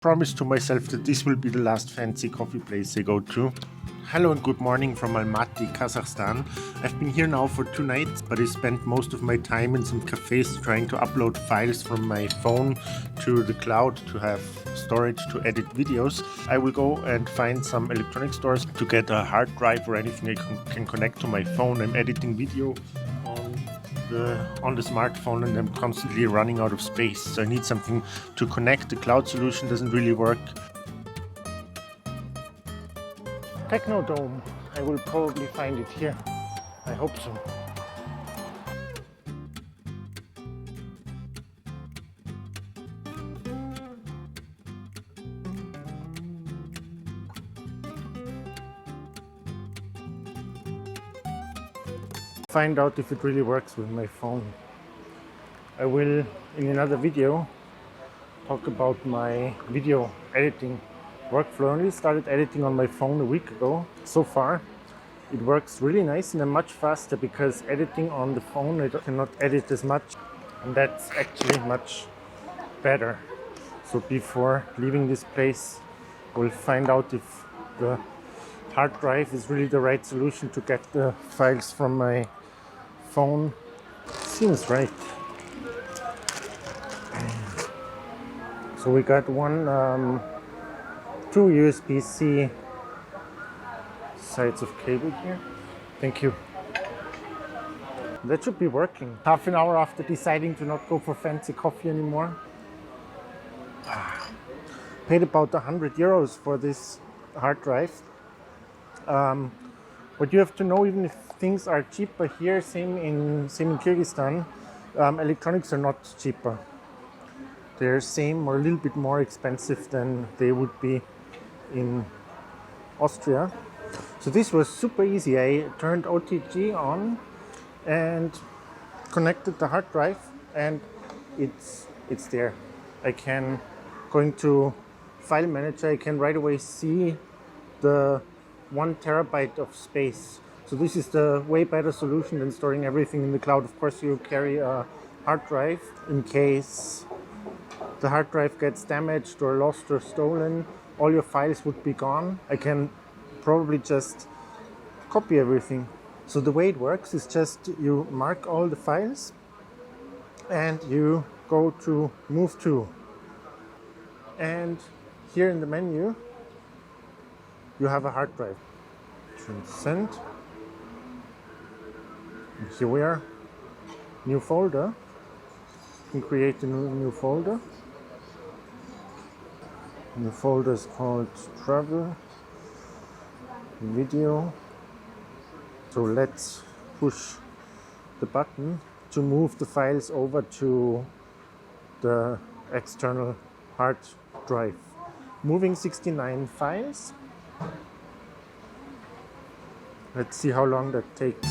Promise to myself that this will be the last fancy coffee place I go to. Hello and good morning from Almaty, Kazakhstan. I've been here now for 2 nights, but I spent most of my time in some cafes trying to upload files from my phone to the cloud to have storage to edit videos. I will go and find some electronic stores to get a hard drive or anything I can connect to my phone. I'm editing video on the smartphone and I'm constantly running out of space, so I need something to connect. The cloud solution doesn't really work. Technodome, I will probably find it here. I hope so. Find out if it really works with my phone. I will, in another video, talk about my video editing workflow. I only started editing on my phone a week ago. So far, it works really nice and I'm much faster because editing on the phone, I cannot edit as much, and that's actually much better. So before leaving this place, we'll find out if the hard drive is really the right solution to get the files from my phone. Seems right. So we got two USB-C sides of cable here. Thank you. That should be working. Half an hour after deciding to not go for fancy coffee anymore. Paid about 100 euros for this hard drive. What you have to know, even if things are cheaper here, same in Kyrgyzstan, electronics are not cheaper. They're same or a little bit more expensive than they would be in Austria. So this was super easy. I turned Otg on and connected the hard drive, and it's there. I can go into File Manager. I can right away see the 1 terabyte of space. So this is the way better solution than storing everything in the cloud. Of course, you carry a hard drive in case the hard drive gets damaged or lost or stolen. All your files would be gone. I can probably just copy everything. So the way it works is just you mark all the files and you go to Move To. And here in the menu, you have a hard drive. Transcent. And here we are. New folder. You can create a new folder. The folder is called Travel Video. So let's push the button to move the files over to the external hard drive. Moving 69 files. Let's see how long that takes.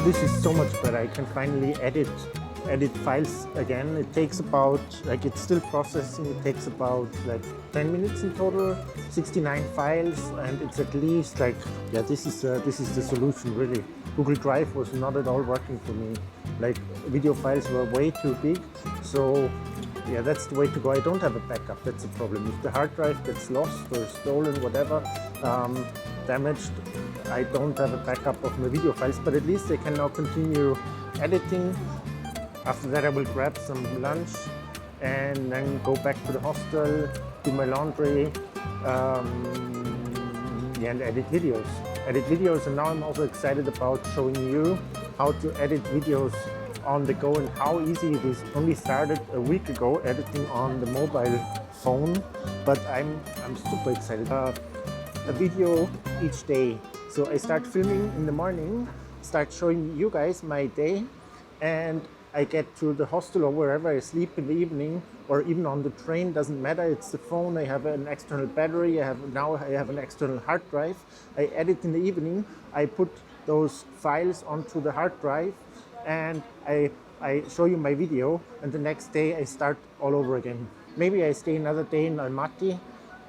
This is so much better. I can finally edit files again. It takes about, it's still processing. It takes about 10 minutes in total. 69 files, and it's at least this is the solution really. Google Drive was not at all working for me. Video files were way too big. So yeah, that's the way to go. I don't have a backup. That's the problem. If the hard drive gets lost or stolen, whatever, damaged, I don't have a backup of my video files, but at least I can now continue editing. After that, I will grab some lunch and then go back to the hostel, do my laundry, and edit videos. And now I'm also excited about showing you how to edit videos on the go and how easy it is. Only started a week ago editing on the mobile phone, but I'm super excited. A video each day. So I start filming in the morning, start showing you guys my day, and I get to the hostel or wherever I sleep in the evening, or even on the train, doesn't matter. It's the phone. I have an external battery. I have an external hard drive. I edit in the evening. I put those files onto the hard drive, and I show you my video. And the next day I start all over again. Maybe I stay another day in Almaty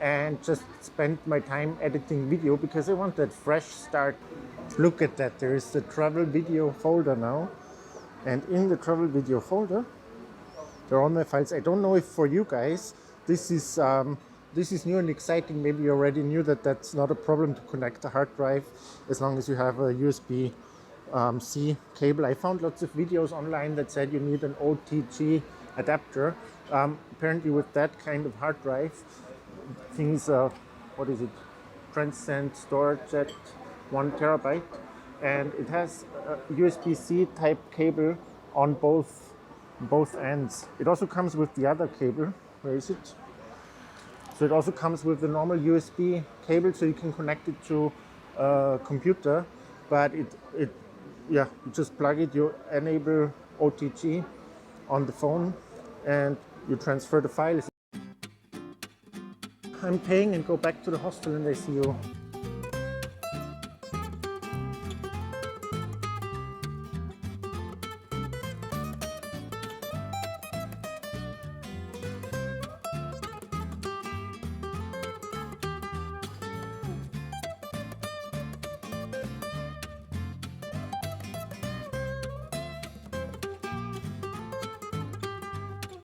and just spend my time editing video because I want that fresh start. Look at that, there is the travel video folder now, and in the travel video folder there are all my files. I don't know if for you guys this is new and exciting. Maybe you already knew that that's not a problem to connect a hard drive as long as you have a USB C cable. I found lots of videos online that said you need an Otg adapter. Apparently with that kind of hard drive, things, what is it, Transcent Storejet 1 terabyte, and it has a USB-C type cable on both ends. It also comes with the other cable. Where is it? So it also comes with the normal USB cable, so you can connect it to a computer, but you just plug it, you enable Otg on the phone, and you transfer the files. I'm paying and go back to the hostel, and I see you.